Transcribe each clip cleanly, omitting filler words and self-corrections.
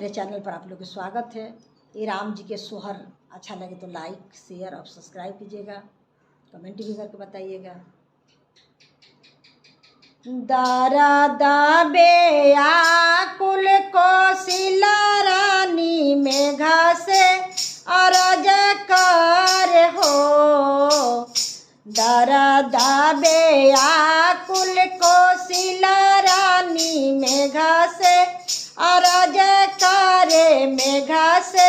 मेरे चैनल पर आप लोग का स्वागत है। ये राम जी के सोहर अच्छा लगे तो लाइक शेयर और सब्सक्राइब कीजिएगा, कमेंट भी करके बताइएगा। दारा बे आकुल कौशिला रानी मेघा से अरज कर हो। दारा बे आकुल कौशिला रानी मेघा से अरज करे, मेघा से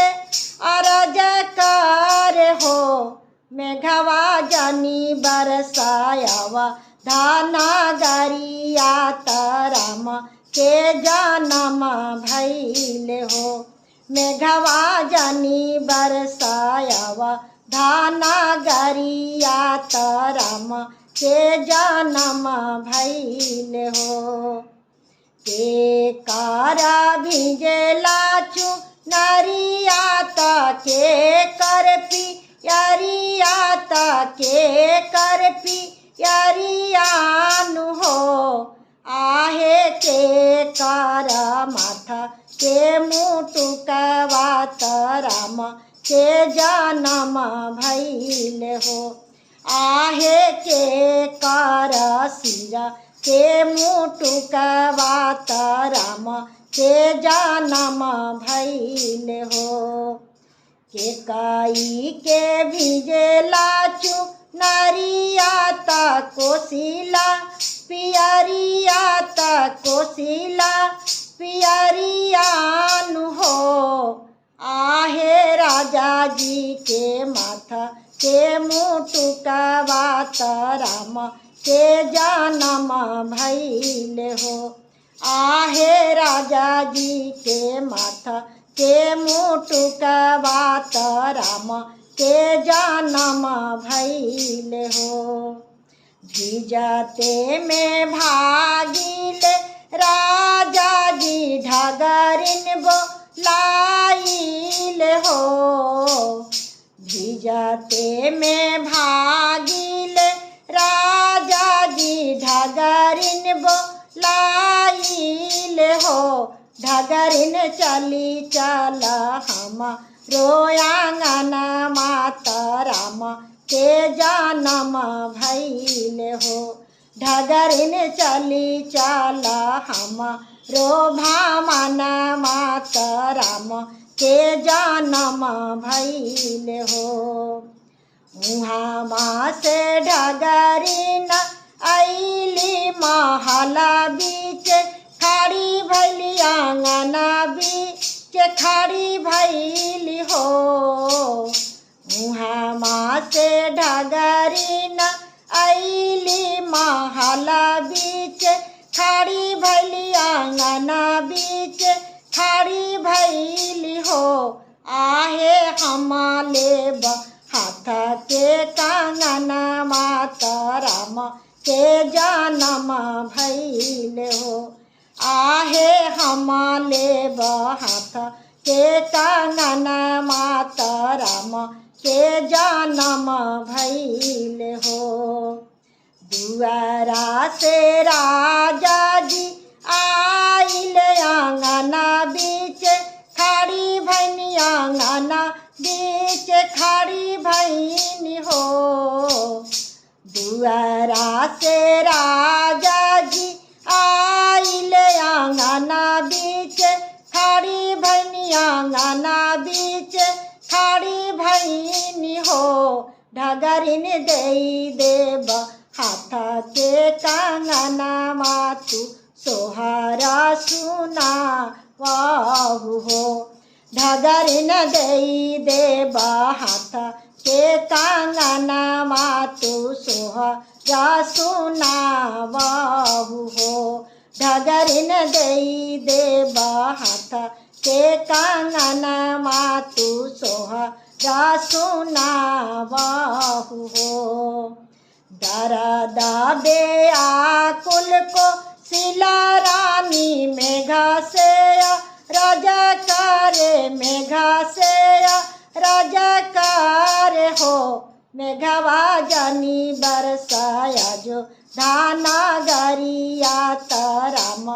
अरज कर हो। मेघवा जानी बरसायावा धाना गरिया राम के जन्म भइल हो। मेघवा जानी बरसायावा धाना गरिया राम के जन्म भइल हो। के कारा भिजेला चुनरियाता के कर पियरियाता के कर पियरियानु हो। आहे के कारा माथा के मुटुकवा राम के जन्म भइल हो। आहे के कारा सिरा के मुटुकवा राम के जन्म भइल हो। के काई के भिजेला चुनरियाता कोशिला पियरियाता कोशिला पियरियानु हो। आहे राजा जी के माथा के मुटुकवा राम के जन्म भइल हो। आहे राजा जी के माथा के मुटुकवा राम के जन्म भइल हो। भिजते में भागिल राजा जी ढगरिन बोलाइल हो। भिजते में भागिल राजा जी ढगरिन बोलाइल हो। ढगरिन चली चला हम रोयांगन माता राम के जन्म भइल हो। ढगरिन चली चला हम रो भामन माता राम के जन्म भइल हो। उहाँ से ढगरिन आइली महला बीच खाड़ी भैली आंगना बीच खाड़ी भैली हो। उहाँ से ढगरिन आइली महला बीच खाड़ी भैली आंगना बीच खाड़ी भैली हो। आहे हम लेब हाथ के कंगन माता राम के जन्म भइल हो। आहे हम लेब हाथ के कंगन माता राम के जन्म भइल हो। दुआरा से राजा जी आइल आंगना बीच खाड़ी भैनी आंगना बीच खाड़ी भैनी हो। दुआरा से राजा जी आइल आंगना बीच खाड़ी भैनी आंगना बीच खाड़ी भैनी हो। ढगरिन देई देब हाथ के कंगन मातु सोहरा सुना वाहु हो। ढगरिन देई देब हाथ के कंगन मातु सोहरा सुना वाहु हो। ढगरिन देई देब हाथ के कंगन मातु सोहरा सुना वाहु हो। दारा बे आकुल को शिला रानी मेघा से राजा करे, मेघा से राजा करे हो। मेघवा जानी बरसाया जो धाना गरिया राम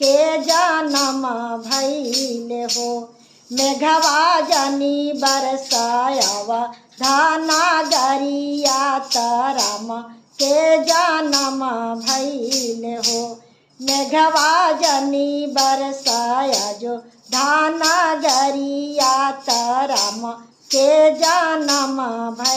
के जन्म भइले हो। मेघवा जनी बरसायावा धाना गरिया राम के जन्म भइले हो। मेघवा जनी बरसाया जो धाना गरिया राम के जन्म भइले।